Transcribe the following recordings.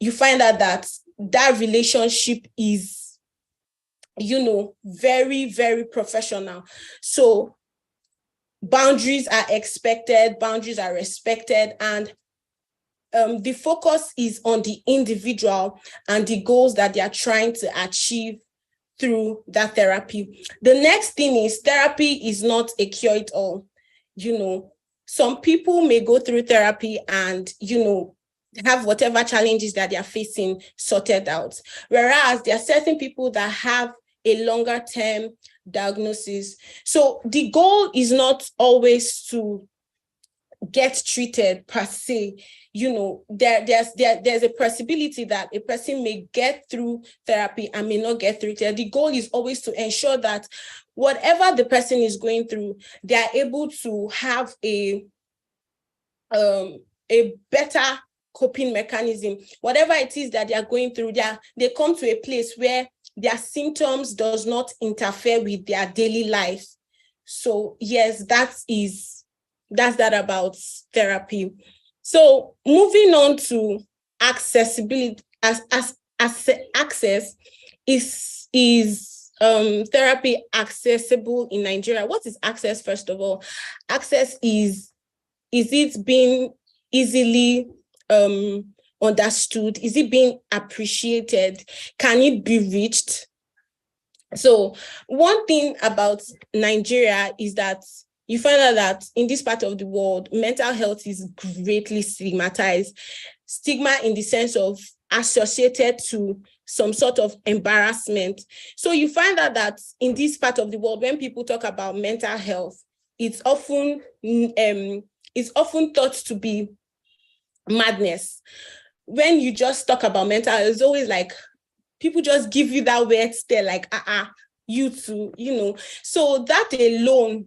you find out that that relationship is, very, very professional. So boundaries are expected, boundaries are respected, and the focus is on the individual and the goals that they are trying to achieve through that therapy. The next thing is, therapy is not a cure-it-all. Some people may go through therapy and, have whatever challenges that they are facing sorted out. Whereas there are certain people that have a longer term diagnosis. So the goal is not always to get treated per se. There's a possibility that a person may get through therapy and may not get through it. The goal is always to ensure that whatever the person is going through, they are able to have a better coping mechanism. Whatever it is that they are going through, they come to a place where their symptoms does not interfere with their daily life. So yes, that's that about therapy. So moving on to accessibility, access is therapy accessible in Nigeria? What is access, first of all? Access is it being easily understood? Is it being appreciated? Can it be reached? So one thing about Nigeria is that you find out that in this part of the world, mental health is greatly stigmatized. Stigma in the sense of associated to some sort of embarrassment. So you find out that in this part of the world, when people talk about mental health, it's often thought to be madness. When you just talk about mental health, it's always like people just give you that weird stare, like, you too, So that alone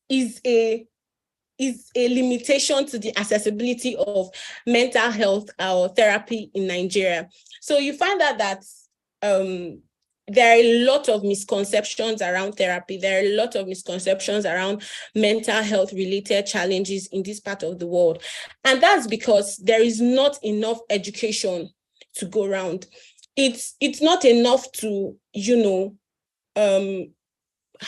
is a limitation to the accessibility of mental health or therapy in Nigeria. So you find out that there are a lot of misconceptions around therapy. There are a lot of misconceptions around mental health related challenges in this part of the world. And that's because there is not enough education to go around. It's not enough to,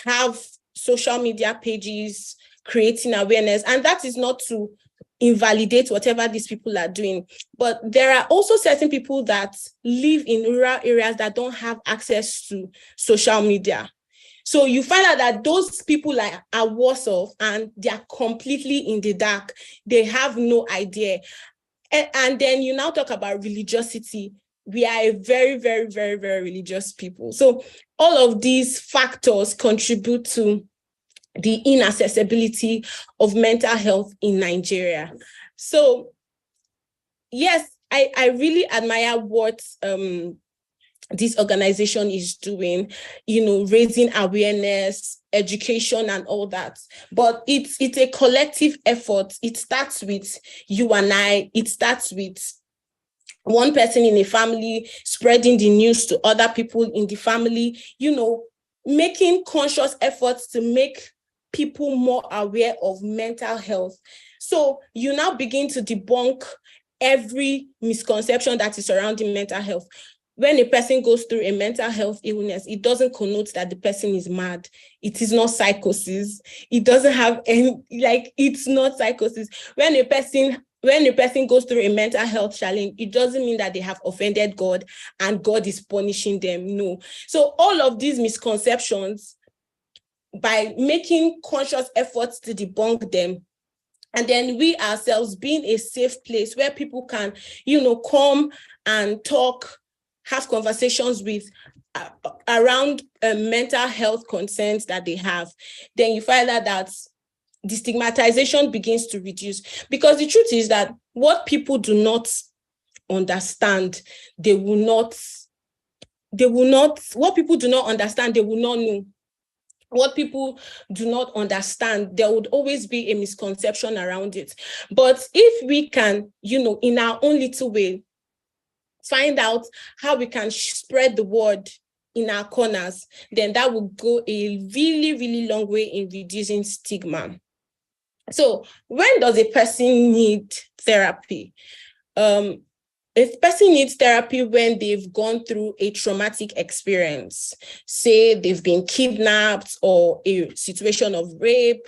have social media pages creating awareness. And that is not to invalidate whatever these people are doing. But there are also certain people that live in rural areas that don't have access to social media. So you find out that those people are worse off and they are completely in the dark. They have no idea. And then you now talk about religiosity. We are a very, very, very, very religious people. So all of these factors contribute to the inaccessibility of mental health in Nigeria. So yes, I really admire what this organization is doing, raising awareness, education, and all that. But it's a collective effort. It starts with you and I. It starts with one person in a family spreading the news to other people in the family, making conscious efforts to make people more aware of mental health. So you now begin to debunk every misconception that is surrounding mental health. When a person goes through a mental health illness, it doesn't connote that the person is mad. It is not psychosis. It doesn't have any, it's not psychosis. When a person goes through a mental health challenge, it doesn't mean that they have offended God and God is punishing them. No. So all of these misconceptions, by making conscious efforts to debunk them, and then we ourselves being a safe place where people can, come and talk, have conversations with around mental health concerns that they have, then you find out that the stigmatization begins to reduce. Because the truth is that what people do not understand, what people do not understand, they will not know. What people do not understand, there would always be a misconception around it. But if we can, in our own little way, find out how we can spread the word in our corners, then that will go a really, really long way in reducing stigma. So when does a person need therapy? If person needs therapy when they've gone through a traumatic experience, say they've been kidnapped or a situation of rape,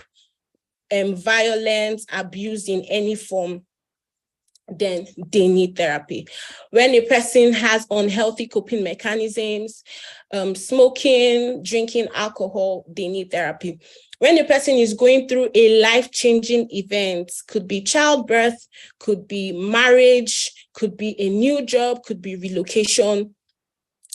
violence, abuse in any form, then they need therapy. When a person has unhealthy coping mechanisms, smoking, drinking alcohol, they need therapy. When a person is going through a life-changing event, could be childbirth, could be marriage, could be a new job, could be relocation.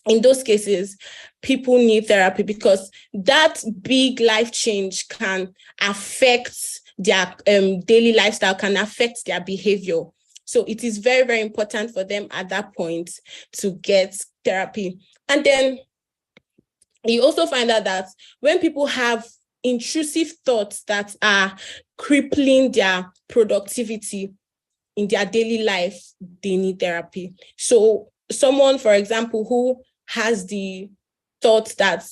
In those cases, people need therapy because that big life change can affect their daily lifestyle, can affect their behavior. So it is very, very important for them at that point to get therapy. And then you also find out that when people have intrusive thoughts that are crippling their productivity in their daily life, they need therapy. So someone, for example, who has the thought that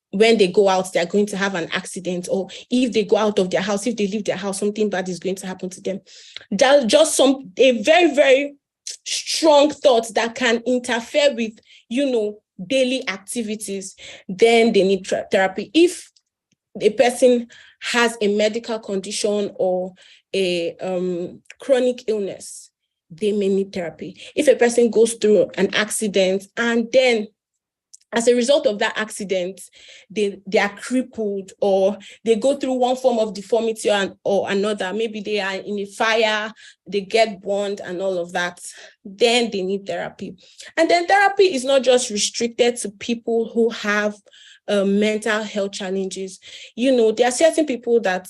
when they go out, they're going to have an accident, or if they go out of their house, if they leave their house, something bad is going to happen to them. That's just a very, very strong thought that can interfere with, daily activities, then they need therapy. If a person has a medical condition or a chronic illness, they may need therapy. If a person goes through an accident and then as a result of that accident, they are crippled or they go through one form of deformity or another, maybe they are in a fire, they get burned and all of that, then they need therapy. And then therapy is not just restricted to people who have mental health challenges. There are certain people that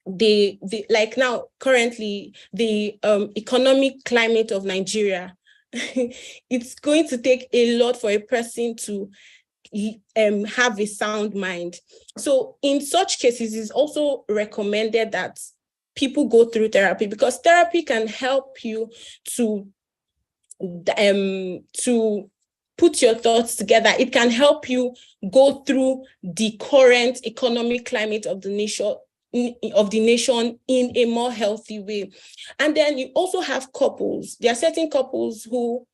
they like now, currently, the economic climate of Nigeria, it's going to take a lot for a person to have a sound mind. So in such cases, it's also recommended that people go through therapy, because therapy can help you to put your thoughts together. It can help you go through the current economic climate of the nation in a more healthy way. And then you also have couples. There are certain couples who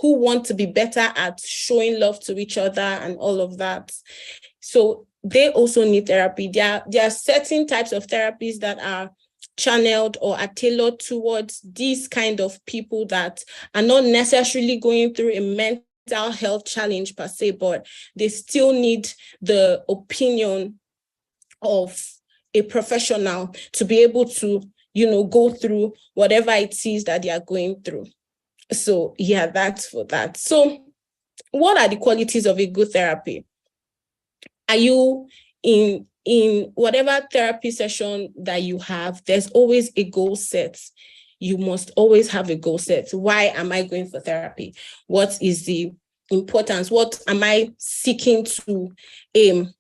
want to be better at showing love to each other and all of that. So they also need therapy. There are certain types of therapies that are channeled or are tailored towards these kind of people that are not necessarily going through a mental health challenge per se, but they still need the opinion of a professional to be able to, go through whatever it is that they are going through. So yeah, that's for that. So what are the qualities of a good therapy? Are you in whatever therapy session that you have, there's always a goal set. You must always have a goal set. Why am I going for therapy? What is the importance? What am I seeking to aim?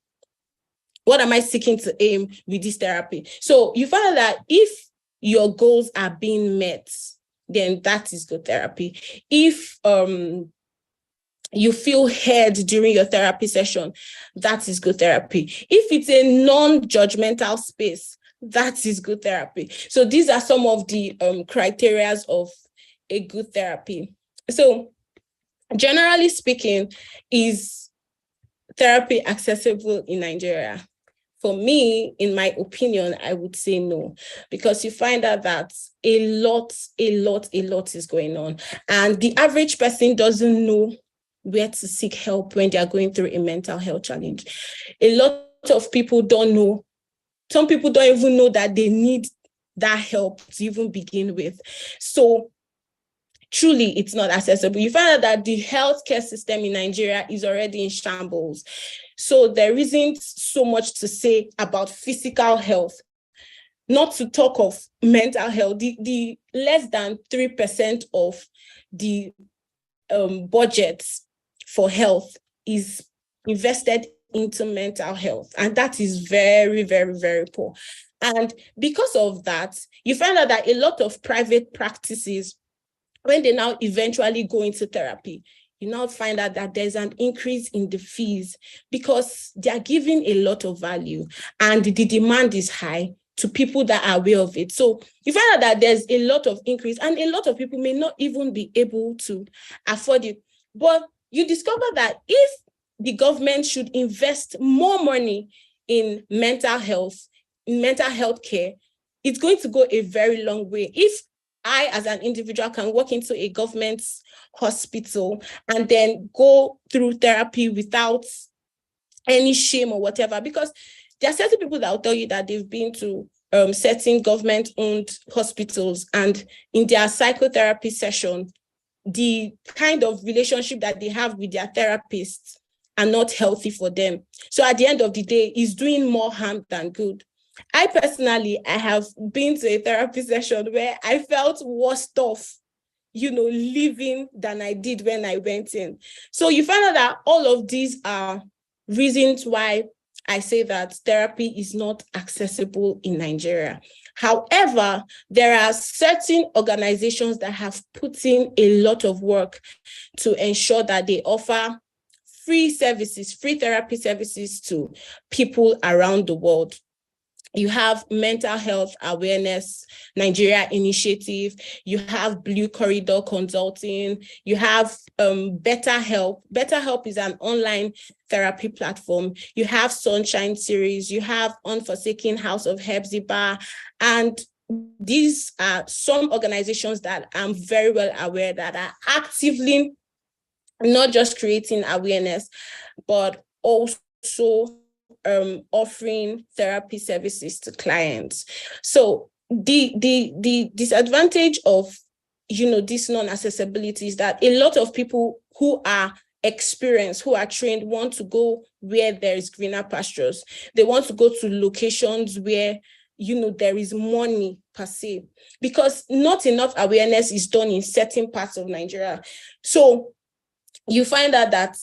What am I seeking to aim with this therapy? So you find that if your goals are being met, then that is good therapy. If you feel heard during your therapy session, that is good therapy. If it's a non-judgmental space, that is good therapy. So these are some of the criteria of a good therapy. So generally speaking, is therapy accessible in Nigeria? For me, in my opinion, I would say no, because you find out that a lot is going on. And the average person doesn't know where to seek help when they are going through a mental health challenge. A lot of people don't know. Some people don't even know that they need that help to even begin with. So truly, it's not accessible. You find out that the healthcare system in Nigeria is already in shambles. So there isn't so much to say about physical health, not to talk of mental health. The less than 3% of the budgets for health is invested into mental health. And that is very, very, very poor. And because of that, you find out that a lot of private practices, when they now eventually go into therapy, you now find out that there's an increase in the fees because they're giving a lot of value and the demand is high. to people that are aware of it. So you find out that there's a lot of increase, and a lot of people may not even be able to afford it. But you discover that if the government should invest more money in mental health care, it's going to go a very long way. If I, as an individual, can walk into a government hospital and then go through therapy without any shame or whatever, because there are certain people that will tell you that they've been to certain government-owned hospitals, and in their psychotherapy session, the kind of relationship that they have with their therapists are not healthy for them. So at the end of the day, it's doing more harm than good. I personally, I have been to a therapy session where I felt worse off, leaving than I did when I went in. So you find out that all of these are reasons why I say that therapy is not accessible in Nigeria. However, there are certain organizations that have put in a lot of work to ensure that they offer free therapy services to people around the world. You have Mental Health Awareness Nigeria Initiative, you have Blue Corridor Consulting, you have BetterHelp. BetterHelp is an online therapy platform. You have Sunshine Series, you have Unforsaken House of Hepzibah, and these are some organizations that I'm very well aware that are actively not just creating awareness, but also offering therapy services to clients. So the disadvantage of this non-accessibility is that a lot of people who are experienced, who are trained, want to go where there is greener pastures. They want to go to locations where there is money per se, because not enough awareness is done in certain parts of Nigeria. So you find out that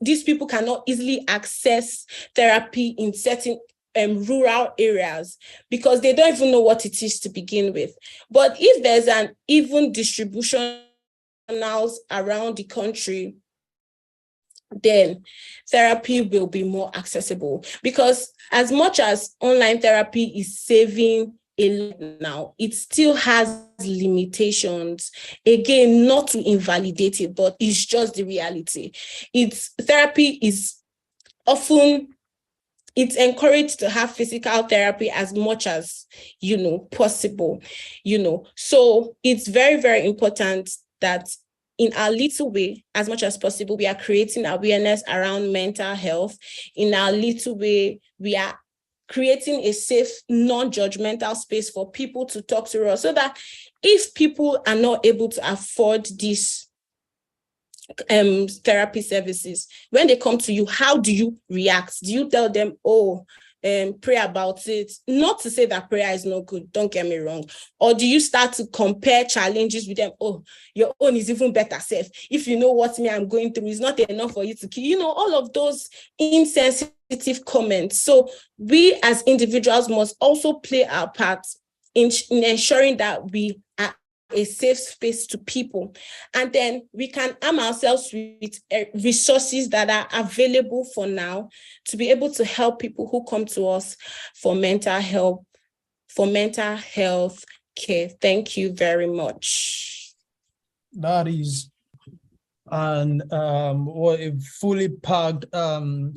these people cannot easily access therapy in certain rural areas because they don't even know what it is to begin with. But if there's an even distribution around the country, then therapy will be more accessible, because as much as online therapy is saving a lot now, it still has limitations. Again, not to invalidate it, but it's just the reality. Therapy is often, it's encouraged to have physical therapy as much as possible. So it's very, very important that in our little way, as much as possible, we are creating awareness around mental health. In our little way, we are creating a safe, non-judgmental space for people to talk to us, so that if people are not able to afford these therapy services, when they come to you, how do you react? Do you tell them, pray about it? Not to say that prayer is not good, don't get me wrong. Or do you start to compare challenges with them? Oh, your own is even better, safe. If you know what I'm going through, it's not enough for you to keep, all of those insensitive comments. So we as individuals must also play our part in ensuring that we are a safe space to people. And then we can arm ourselves with resources that are available for now to be able to help people who come to us for mental health care. Thank you very much. That is what a fully packed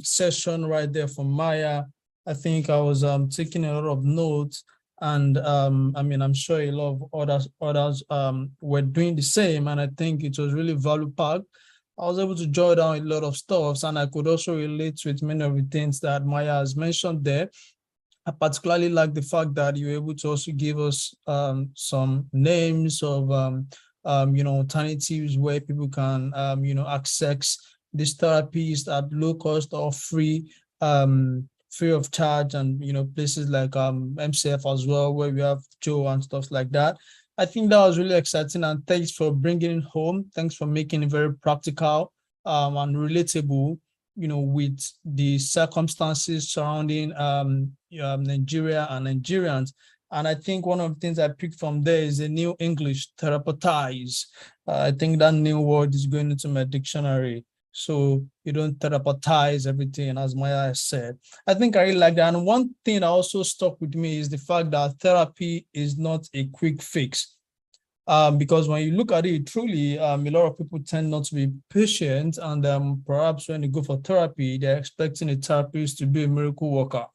session right there from Maya. I think I was taking a lot of notes, and I'm sure a lot of others were doing the same, and I think it was really value packed. I was able to jot down a lot of stuff, and I could also relate with many of the things that Maya has mentioned there. I particularly like the fact that you were able to also give us some names of alternatives where people can access these therapies at low cost or free of charge, and places like MCF as well, where we have Joe and stuff like that. I think that was really exciting, and thanks for bringing it home. Thanks for making it very practical and relatable, with the circumstances surrounding Nigeria and Nigerians. And I think one of the things I picked from there is a new English, therapeutize. I think that new word is going into my dictionary. so you don't therapeutize everything, as Maya said. I think I really like that. And one thing that also stuck with me is the fact that therapy is not a quick fix. Because when you look at it truly, a lot of people tend not to be patient, and perhaps when they go for therapy, they're expecting a therapist to be a miracle worker,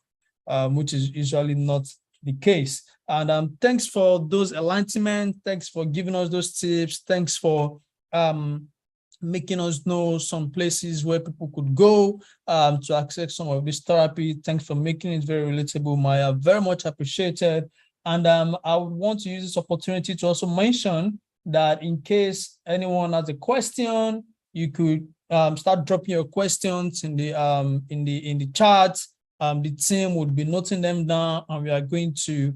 which is usually not the case. And thanks for those enlightenment. Thanks for giving us those tips. Thanks for making us know some places where people could go to access some of this therapy. Thanks for making it very relatable, Maya. Very much appreciated. And I want to use this opportunity to also mention that in case anyone has a question, you could start dropping your questions in the chat. The team would be noting them down, and we are going to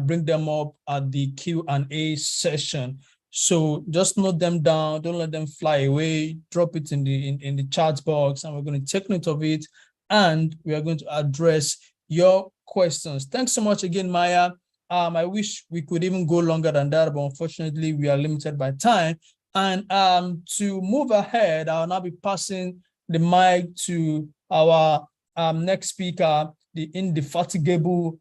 bring them up at the Q&A session. So just note them down. Don't let them fly away. Drop it in the chat box, and we're going to take note of it, and we are going to address your questions. Thanks so much again, Maya. I wish we could even go longer than that, but unfortunately, we are limited by time. And to move ahead, I'll now be passing the mic to our next speaker, the indefatigable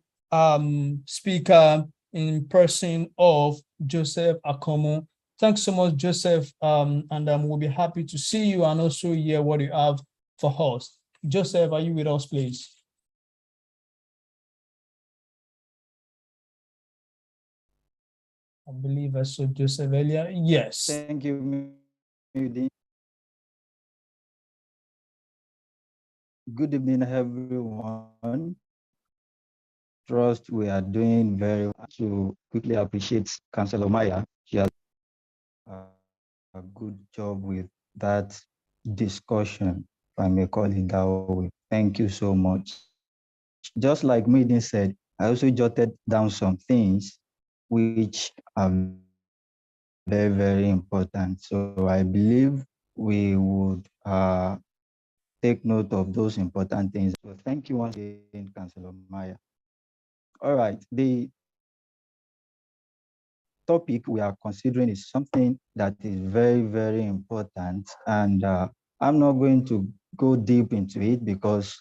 speaker in person of Joseph Akomo. Thanks so much, Joseph, and we'll be happy to see you and also hear what you have for us. Joseph, are you with us, please? I believe I saw Joseph earlier. Yes. Thank you, Mudi. Good evening, everyone. Trust we are doing very well. To quickly appreciate Councillor Maya. She has a good job with that discussion, if I may call it that way. Thank you so much. Just like Mudi said, I also jotted down some things which are very, very important. So I believe we would take note of those important things. So thank you once again, Councillor Maya. All right, the topic we are considering is something that is very, very important. And I'm not going to go deep into it because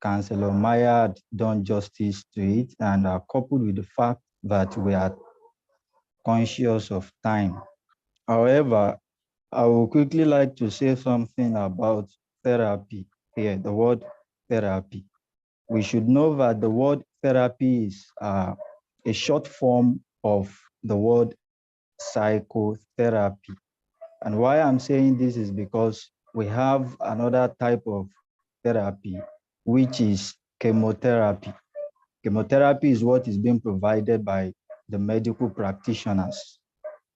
Councillor Maya had done justice to it, and coupled with the fact that we are conscious of time. However, I would quickly like to say something about therapy here, the word therapy. We should know that the word therapy is a short form of the word psychotherapy. And why I'm saying this is because we have another type of therapy, which is chemotherapy. Chemotherapy is what is being provided by the medical practitioners.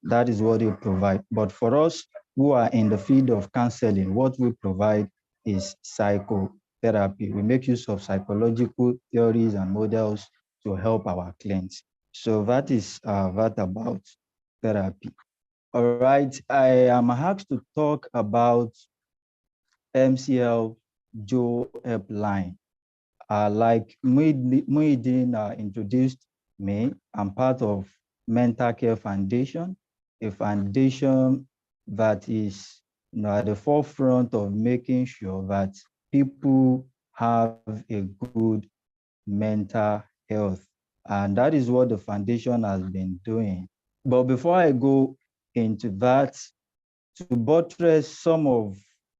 That is what they provide. But for us who are in the field of counseling, what we provide is psychotherapy. We make use of psychological theories and models to help our clients. So that is that about therapy. All right, I am asked to talk about MCL Joe Helpline. Like Muhyiddin introduced me, I'm part of Mental Care Foundation, a foundation that is at the forefront of making sure that people have a good mental health. And that is what the foundation has been doing. But before I go into that, to buttress some of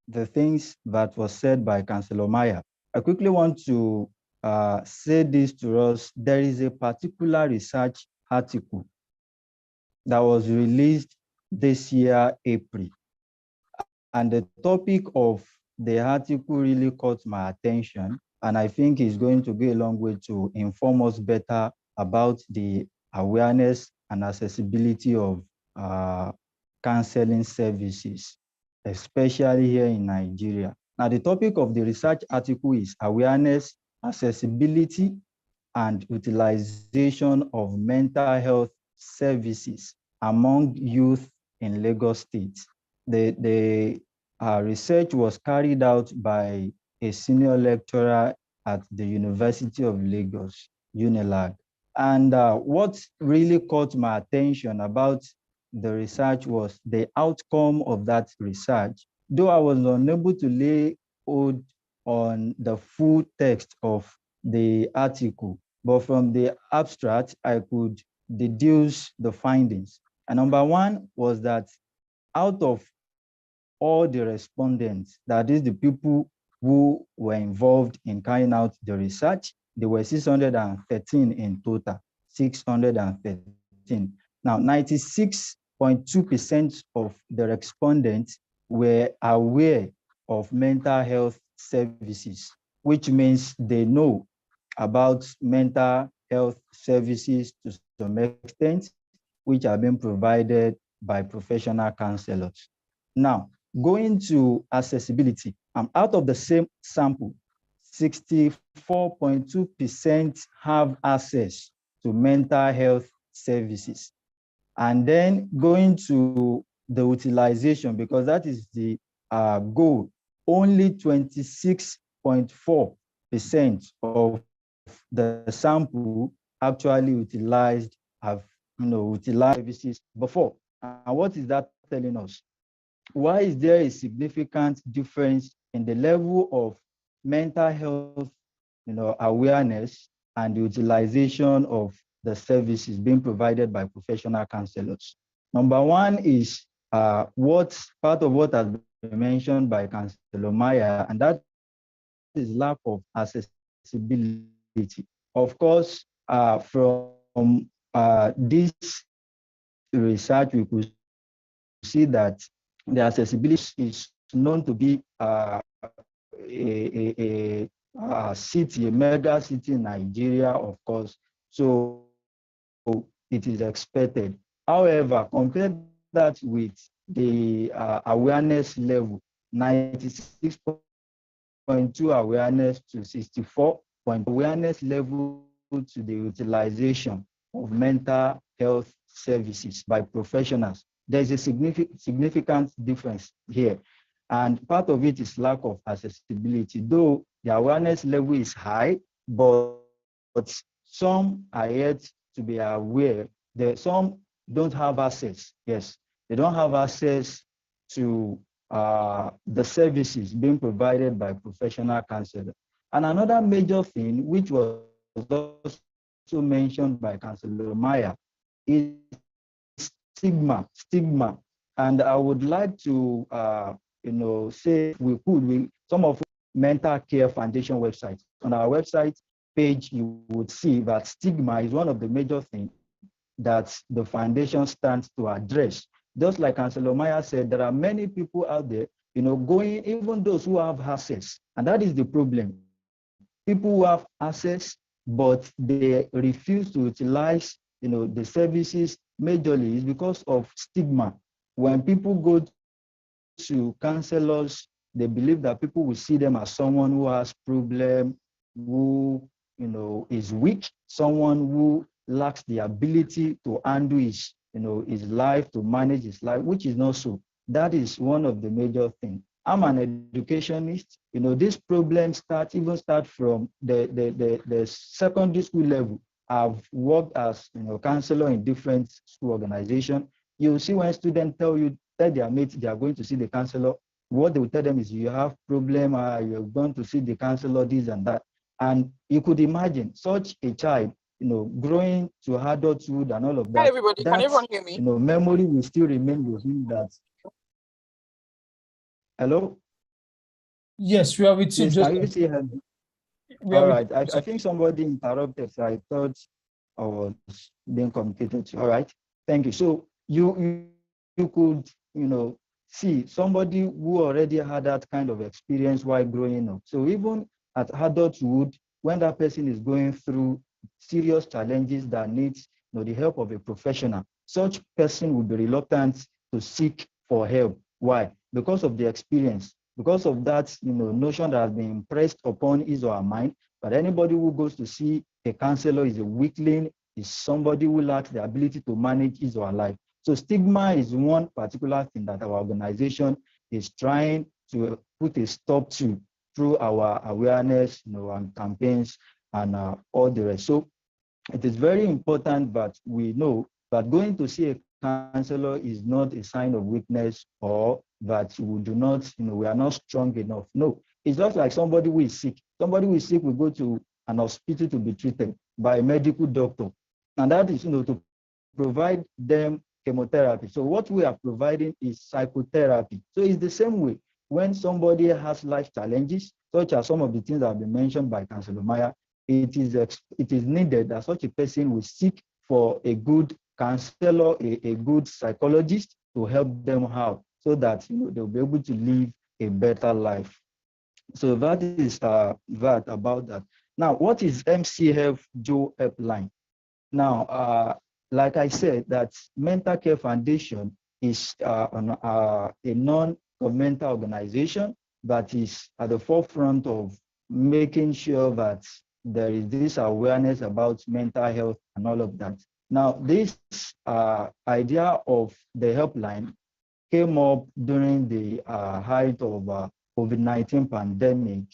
the things that was said by Councillor Maya, I quickly want to say this to us. There is a particular research article that was released this year, April. And the topic of the article really caught my attention. And I think it's going to go a long way to inform us better about the awareness and accessibility of counseling services, especially here in Nigeria. Now, the topic of the research article is awareness, accessibility, and utilization of mental health services among youth in Lagos State. The research was carried out by a senior lecturer at the University of Lagos, UNILAG. And what really caught my attention about the research was the outcome of that research though I was unable to lay hold on the full text of the article, but from the abstract, I could deduce the findings. And number one was that out of all the respondents, that is the people who were involved in carrying out the research, there were 613 in total, 613. Now, 96.2% of the respondents were aware of mental health services, which means they know about mental health services to some extent, which are being provided by professional counselors. Now, going to accessibility, out of the same sample, 64.2% have access to mental health services. And then going to the utilization, because that is the goal, only 26.4% of the sample actually utilized utilized services before. And what is that telling us? Why is there a significant difference in the level of mental health awareness and the utilization of the services being provided by professional counselors? Number one is part of what has been mentioned by Councillor Maya, and that is lack of accessibility. Of course, from this research, we could see that the accessibility is known to be a city, a mega city in Nigeria, of course. So it is expected. However, compare that with the awareness level, 96.2 awareness to 64 awareness level to the utilization of mental health services by professionals. There's a significant difference here. And part of it is lack of accessibility, though the awareness level is high, but some are yet to be aware that some don't have access. Yes, they don't have access to the services being provided by professional counselors. And another major thing, which was also mentioned by Councillor Maya, is stigma. And I would like to say some of Mental Care Foundation websites. On our website page, you would see that stigma is one of the major things that the foundation stands to address. Just like Councillor Maya said, there are many people out there, going, even those who have access, and that is the problem. People who have access, but they refuse to utilize, the services majorly is because of stigma. When people go to counselors, they believe that people will see them as someone who has problem, who is weak, someone who lacks the ability to handle his life, to manage his life, which is not so. That is one of the major things. I'm an educationist. This problem start from the secondary school level. I've worked as counselor in different school organizations. You see when students tell their mates they are going to see the counselor, what they will tell them is you have problem, you're going to see the counselor, this and that. And you could imagine such a child, growing to adulthood and all of that. Hi everybody, can everyone hear me? Memory will still remain with him that. Hello? Yes, we are with you. Yes, can you see him? All right, I think somebody interrupted, so I thought I was being communicated to. All right, thank you. So you could, see somebody who already had that kind of experience while growing up. So even at adulthood, when that person is going through serious challenges that needs the help of a professional, such person would be reluctant to seek for help. Why? Because of the experience, because of that notion that has been impressed upon his or her mind. But anybody who goes to see a counselor is a weakling, is somebody who lacks the ability to manage his or her life. So stigma is one particular thing that our organization is trying to put a stop to through our awareness, and campaigns and all the rest. So it is very important that we know that going to see a counselor is not a sign of weakness or that we do not, we are not strong enough. No, it's just like somebody who is sick. Somebody who is sick will go to an hospital to be treated by a medical doctor. And that is, to provide them chemotherapy. So what we are providing is psychotherapy. So it's the same way when somebody has life challenges, such as some of the things that have been mentioned by Councillor Maya, it is needed that such a person will seek for a good counselor, a good psychologist to help them out so that they'll be able to live a better life. So that is that about that. Now, what is MCF Joe Helpline? Now, like I said, that Mental Care Foundation is a non-governmental organization that is at the forefront of making sure that there is this awareness about mental health and all of that. Now, this idea of the helpline came up during the height of COVID-19 pandemic,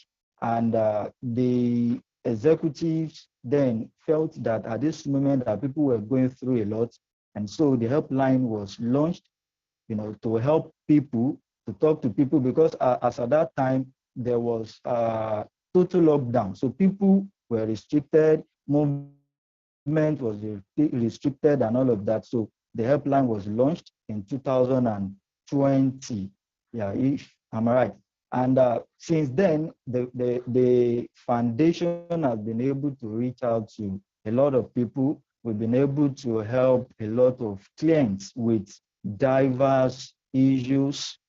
and the executives then felt that at this moment that people were going through a lot, and so the helpline was launched, to help people, to talk to people, because as at that time there was total lockdown, so people were restricted, movement was restricted, and all of that. So the helpline was launched in 2020. Yeah, if I'm right. And since then, the foundation has been able to reach out to a lot of people. We've been able to help a lot of clients with diverse issues,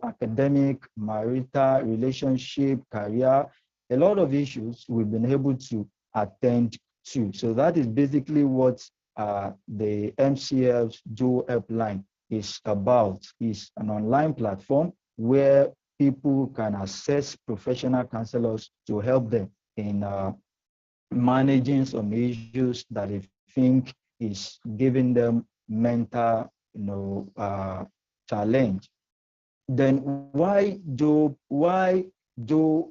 academic, marital, relationship, career, a lot of issues we've been able to attend to. So that is basically what the MCF Joe Helpline is about. It's an online platform where people can access professional counselors to help them in managing some issues that they think is giving them mental, challenge. Then why Joe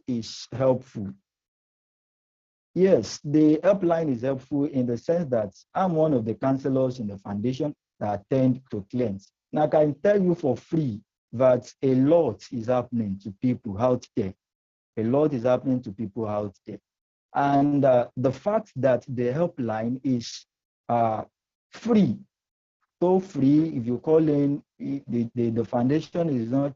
is helpful? Yes, the helpline is helpful in the sense that I'm one of the counselors in the foundation that attend to clients. Now I can tell you for free that a lot is happening to people out there. A lot is happening to people out there. And the fact that the helpline is free, so free, if you call in, the foundation is not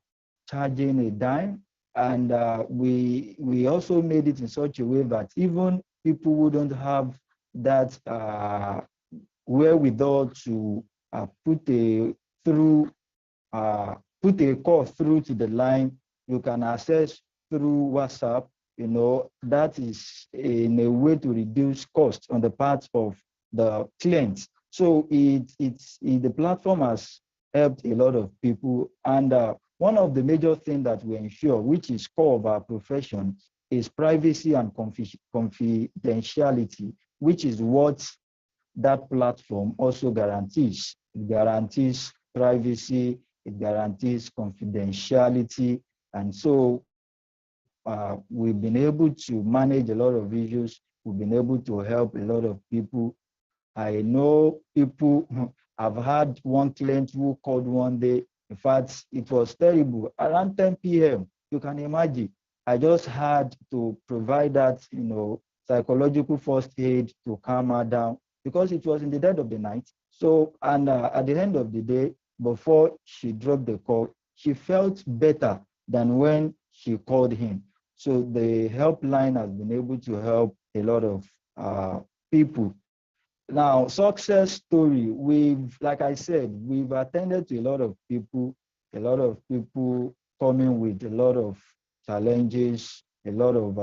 charging a dime. And we also made it in such a way that even people who don't have that wherewithal to put a call through to the line, you can access through WhatsApp. That is in a way to reduce costs on the part of the clients. So the platform has helped a lot of people. And one of the major things that we ensure, which is core of our profession, is privacy and confidentiality, which is what that platform also guarantees. It guarantees privacy, it guarantees confidentiality. And so we've been able to manage a lot of issues. We've been able to help a lot of people. I know people, I've had one client who called one day. In fact, it was terrible. Around 10 p.m., you can imagine. I just had to provide that, psychological first aid to calm her down because it was in the dead of the night. So, and at the end of the day, before she dropped the call, she felt better than when she called him. So the helpline has been able to help a lot of people. Now, success story, like I said, we've attended to a lot of people coming with a lot of challenges, a lot of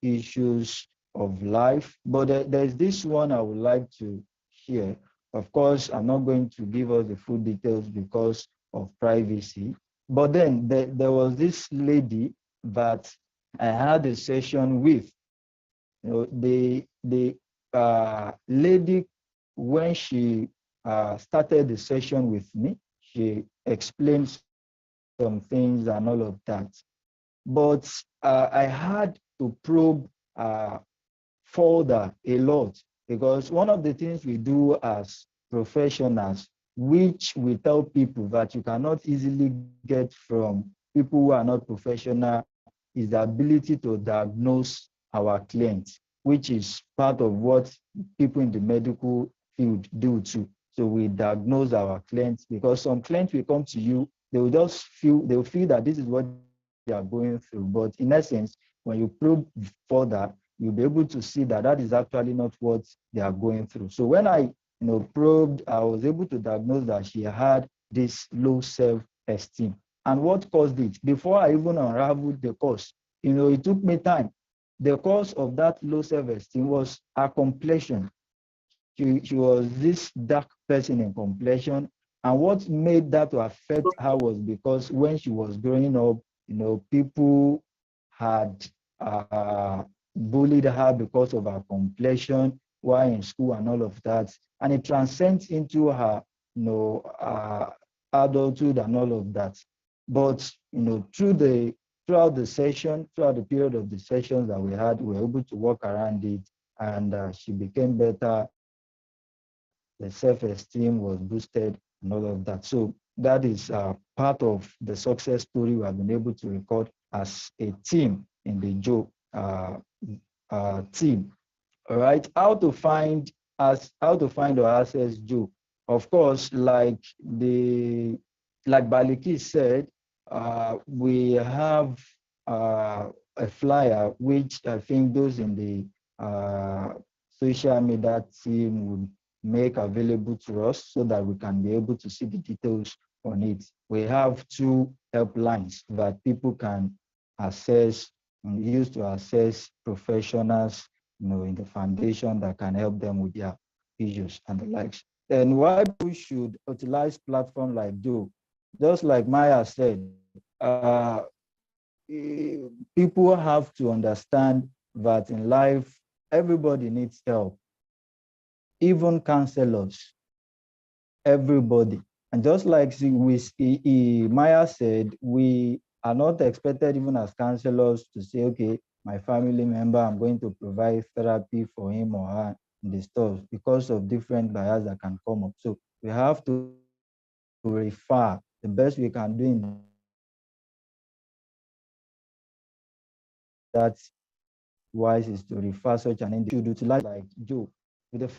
issues of life. But there's this one I would like to share. Of course, I'm not going to give us the full details because of privacy. But then there was this lady that I had a session with. The lady, when she started the session with me, she explained some things and all of that. But I had to probe further a lot because one of the things we do as professionals, which we tell people that you cannot easily get from people who are not professional, is the ability to diagnose our clients, which is part of what people in the medical field do too. So we diagnose our clients, because some clients will come to you, they will just feel that this is what they are going through. But in essence, when you probe further, you'll be able to see that that is actually not what they are going through. So when I probed, I was able to diagnose that she had this low self-esteem. And what caused it? Before I even unraveled the cause, it took me time. The cause of that low self-esteem was her complexion. She was this dark person in complexion. And what made that to affect her was because when she was growing up, people had bullied her because of her complexion while in school and all of that. And it transcends into her, adulthood and all of that. But, throughout the period of the sessions that we had, we were able to work around it, and she became better. The self-esteem was boosted and all of that. So that is part of the success story we have been able to record as a team in the Joe team. All right, how to find or access Joe. Of course, like Baliki said, we have a flyer, which I think those in the social media team would make available to us so that we can be able to see the details on it. We have 2 helplines that people can use to assess professionals, in the foundation that can help them with their issues and the likes. And why we should utilize platforms like Joe, just like Maya said, people have to understand that in life, everybody needs help. Even counselors, everybody. And just like Maya said, we are not expected even as counselors to say, okay, my family member, I'm going to provide therapy for him or her in the stores, because of different bias that can come up. So we have to refer. The best we can do in that wise is to refer such an individual to utilize like Joe, with the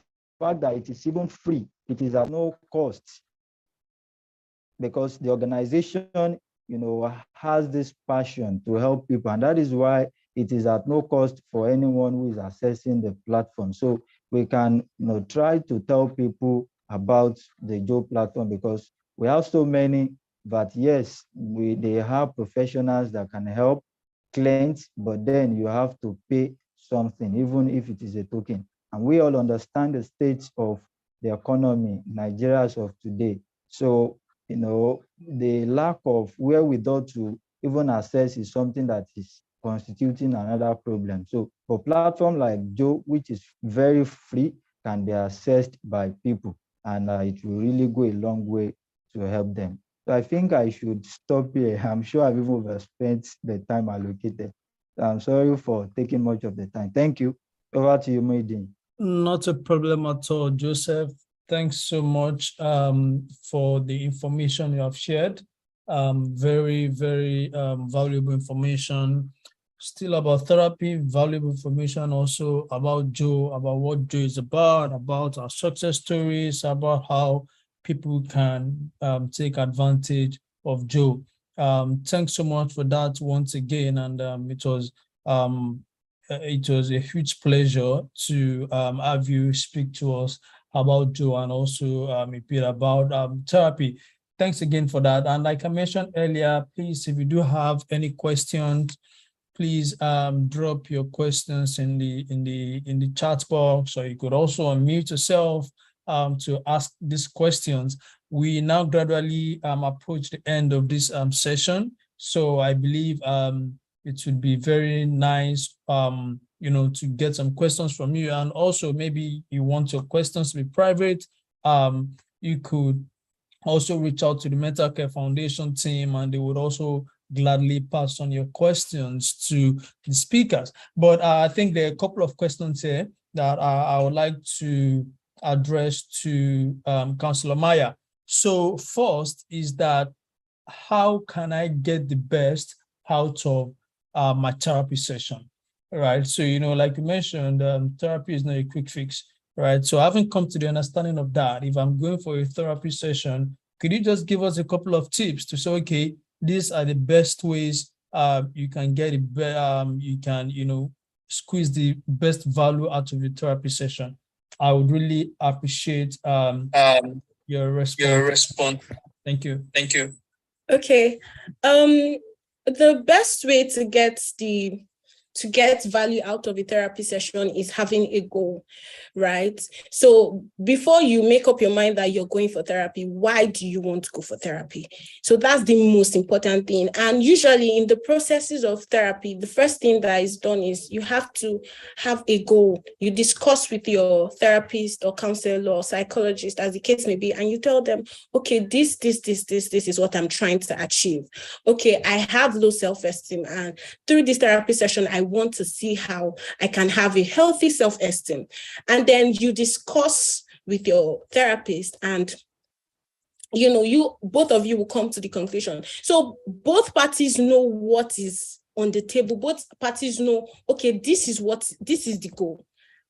fact that it is even free. It is at no cost, because the organization, has this passion to help people, and that is why it is at no cost for anyone who is accessing the platform. So we can, try to tell people about the Joe platform, because we have so many that, yes, they have professionals that can help clients, but then you have to pay something, even if it is a token. And we all understand the state of the economy in Nigeria as of today. So, the lack of wherewithal to even access is something that is constituting another problem. So for platform like Joe, which is very free, can be accessed by people, and it will really go a long way to help them. So I think I should stop here. I'm sure I've even overspent the time allocated. I'm sorry for taking much of the time. Thank you. Over to you, Muideen. Not a problem at all, Joseph. Thanks so much for the information you have shared. Very, very valuable information. Still about therapy, valuable information also about Joe, about what Joe is about our success stories, about how people can take advantage of Joe. Thanks so much for that once again, and it was a huge pleasure to have you speak to us about Joe, and also a bit about therapy. Thanks again for that. And like I mentioned earlier, please, if you do have any questions, please drop your questions in the chat box, or you could also unmute yourself to ask these questions. We now gradually approach the end of this session, so I believe it would be very nice to get some questions from you. And also, maybe you want your questions to be private, you could also reach out to the Mental Care Foundation team, and they would also gladly pass on your questions to the speakers. But I think there are a couple of questions here that I would like to address to Councillor Maya. So first is that, how can I get the best out of my therapy session, right? So, like you mentioned, therapy is not a quick fix, right? So having come to the understanding of that, if I'm going for a therapy session, could you just give us a couple of tips to say, okay, these are the best ways you can get it, you can, squeeze the best value out of your therapy session? I would really appreciate your response. Thank you. Okay. The best way to get value out of a therapy session is having a goal, right? So before you make up your mind that you're going for therapy, why do you want to go for therapy? So that's the most important thing. And usually in the processes of therapy, the first thing that is done is you have to have a goal. You discuss with your therapist or counselor or psychologist, as the case may be, and you tell them, okay, this is what I'm trying to achieve. Okay, I have low self-esteem, and through this therapy session, I want to see how I can have a healthy self-esteem. And then you discuss with your therapist, and both of you will come to the conclusion. So both parties know what is on the table. Both parties know, okay, this is the goal.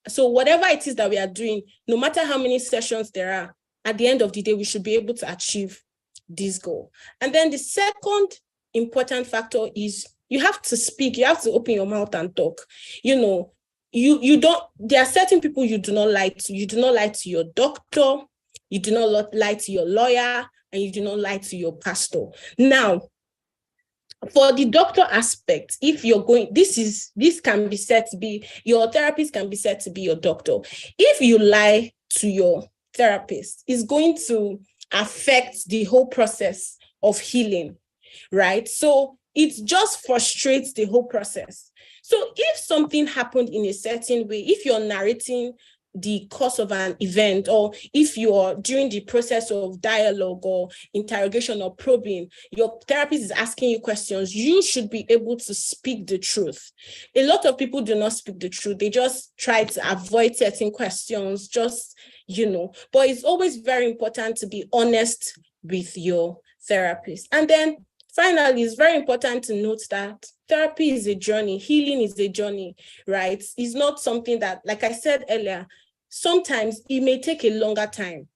So whatever it is that we are doing, no matter how many sessions there are, at the end of the day, we should be able to achieve this goal. And then the second important factor is you have to speak. You have to open your mouth and talk. You don't, there are certain people you do not lie to. You do not lie to your doctor, you do not lie to your lawyer, and you do not lie to your pastor. Now, for the doctor aspect, if you're going, this can be said to be, your therapist can be said to be your doctor. If you lie to your therapist, it's going to affect the whole process of healing, right? So it just frustrates the whole process. So if something happened in a certain way, if you're narrating the course of an event, or if you're during the process of dialogue or interrogation or probing, your therapist is asking you questions, you should be able to speak the truth. A lot of people do not speak the truth. They just try to avoid certain questions, but it's always very important to be honest with your therapist. And then finally, it's very important to note that therapy is a journey. Healing is a journey, right? It's not something that, like I said earlier, sometimes it may take a longer time.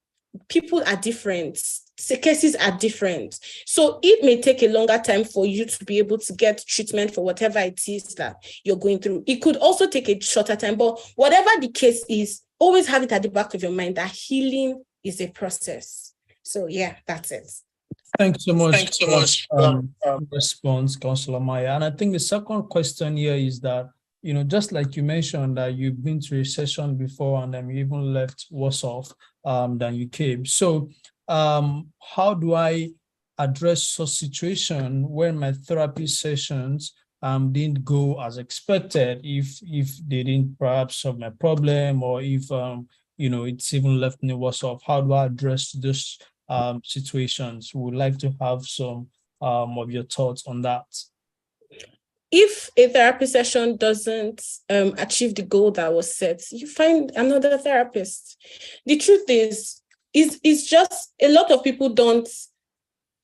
People are different. Cases are different. So it may take a longer time for you to be able to get treatment for whatever it is that you're going through. It could also take a shorter time, but whatever the case is, always have it at the back of your mind that healing is a process. So yeah, that's it. Thanks so much for response, Councillor Maya. And I think the second question here is that, just like you mentioned that you've been to a session before and then you even left worse off than you came. So how do I address such situation when my therapy sessions didn't go as expected, if they didn't perhaps solve my problem, or if it's even left me worse off? How do I address this situations? We would like to have some of your thoughts on that. If a therapy session doesn't achieve the goal that was set, you find another therapist. The truth is just a lot of people don't.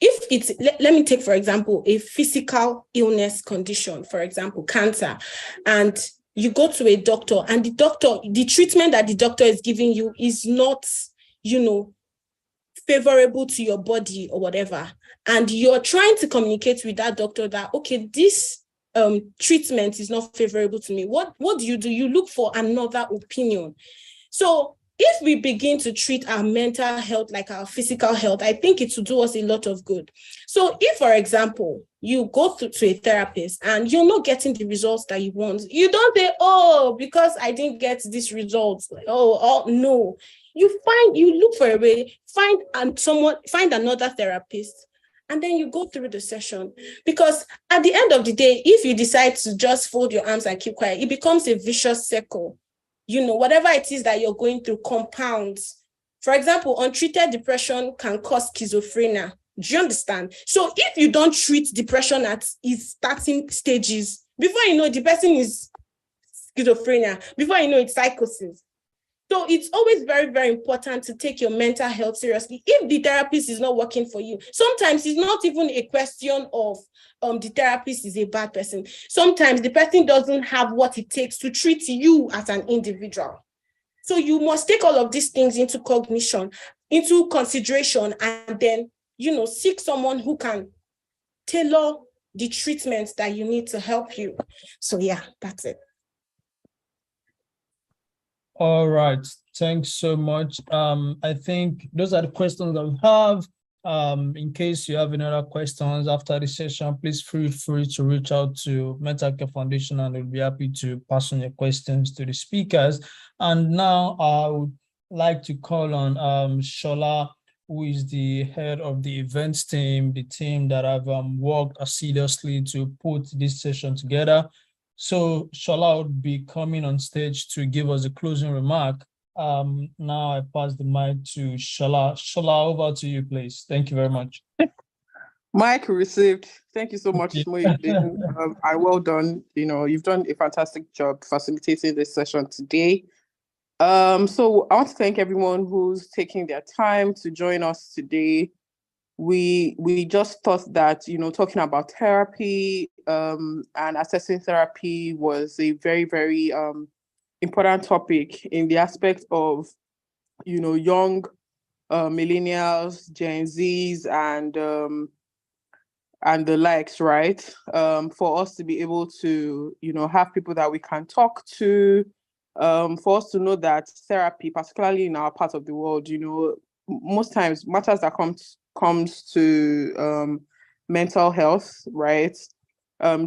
If it's, let me take, for example, a physical illness condition, for example, cancer, and you go to a doctor, and the treatment that the doctor is giving you is not, favorable to your body or whatever, and you're trying to communicate with that doctor that, okay, this treatment is not favorable to me. What do? You look for another opinion. So if we begin to treat our mental health like our physical health, I think it will do us a lot of good. So if, for example, you go to a therapist and you're not getting the results that you want, you don't say, oh, because I didn't get these results. Oh, no. You look for a way, find another therapist, and then you go through the session. Because at the end of the day, if you decide to just fold your arms and keep quiet, it becomes a vicious circle. Whatever it is that you're going through compounds. For example, untreated depression can cause schizophrenia. Do you understand? So if you don't treat depression at its starting stages, before you know, the person is schizophrenia. Before you know, it's psychosis. So it's always very, very important to take your mental health seriously. If the therapist is not working for you, sometimes it's not even a question of the therapist is a bad person. Sometimes the person doesn't have what it takes to treat you as an individual. So you must take all of these things into consideration, and then, seek someone who can tailor the treatment that you need to help you. So yeah, that's it. All right, thanks so much. I think those are the questions that we have. In case you have any other questions after the session, please feel free to reach out to Mental Care Foundation, and we'll be happy to pass on your questions to the speakers. And now I would like to call on Shola, who is the head of the events team, the team that have worked assiduously to put this session together. So Shola would be coming on stage to give us a closing remark. Now I pass the mic to Shola. Shola, over to you, please. Thank you very much. Mic received. Thank you so much, Muhyiddin. And well done. You've done a fantastic job facilitating this session today. So I want to thank everyone who's taking their time to join us today. We just thought that, talking about therapy and assessing therapy was a very, very important topic in the aspect of, young millennials, Gen Zs, and the likes, right? For us to be able to, have people that we can talk to, for us to know that therapy, particularly in our part of the world, most times matters that comes to mental health, right?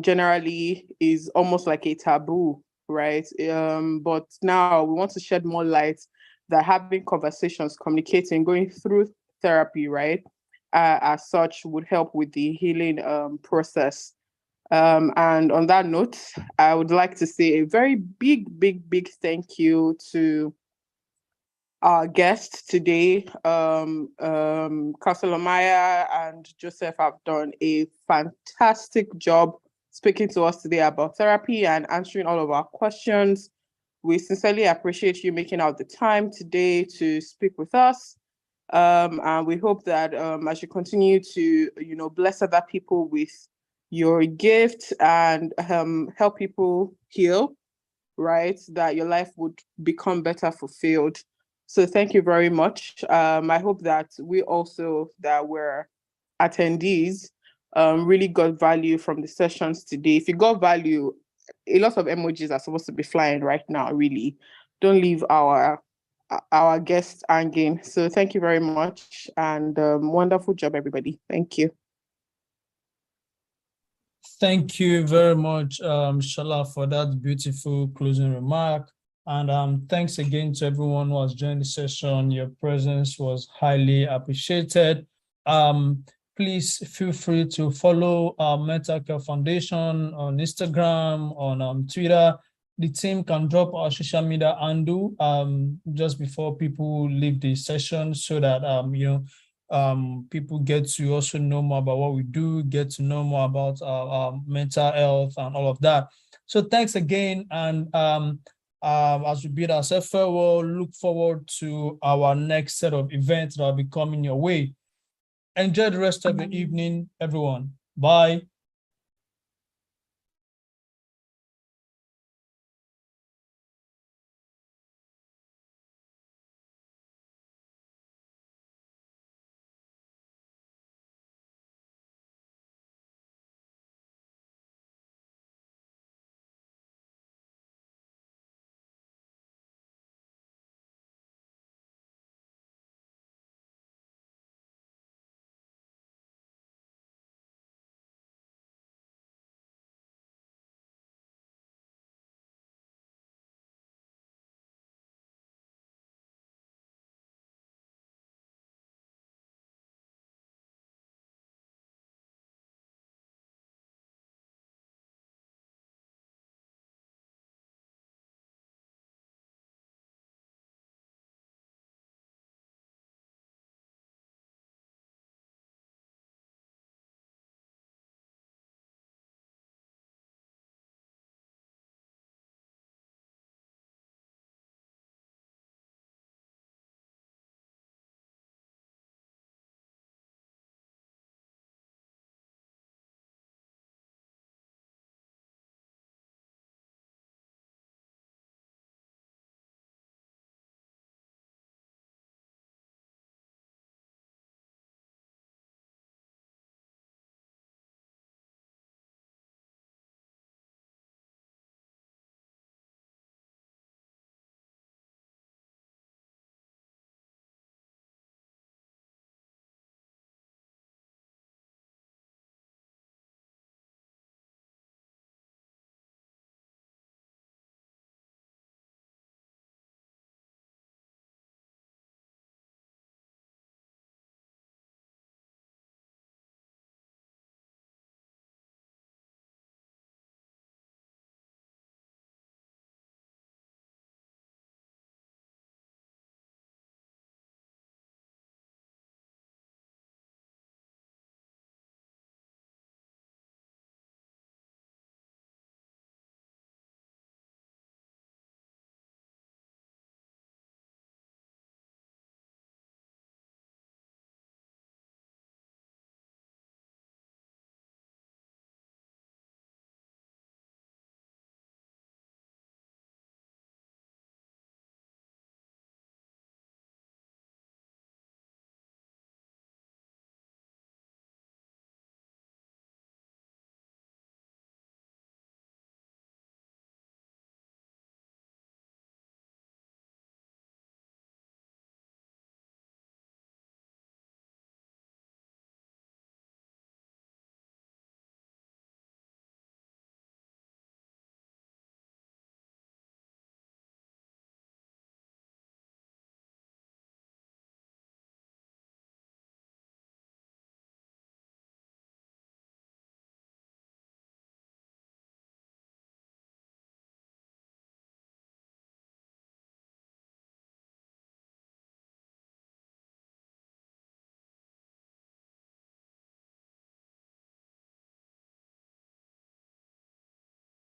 Generally is almost like a taboo, right? But now we want to shed more light that having conversations, communicating, going through therapy, right, as such would help with the healing process. And on that note, I would like to say a very big, big, big thank you to our guests today. Councillor Maya and Joseph have done a fantastic job speaking to us today about therapy and answering all of our questions. We sincerely appreciate you making out the time today to speak with us. And we hope that as you continue to, bless other people with your gift and help people heal, right, that your life would become better fulfilled. So thank you very much. I hope that we also, that we're attendees, really got value from the sessions today. If you got value, a lot of emojis are supposed to be flying right now, really. Don't leave our guests hanging. So thank you very much, and wonderful job, everybody. Thank you. Thank you very much, Shola, for that beautiful closing remark. And thanks again to everyone who has joined the session. Your presence was highly appreciated. Please feel free to follow our Mental Care Foundation on Instagram, on Twitter. The team can drop our social media handle just before people leave the session, so that people get to also know more about what we do, get to know more about our mental health and all of that. So thanks again, and as we bid ourselves farewell, look forward to our next set of events that will be coming your way. Enjoy the rest of the evening, everyone. Bye.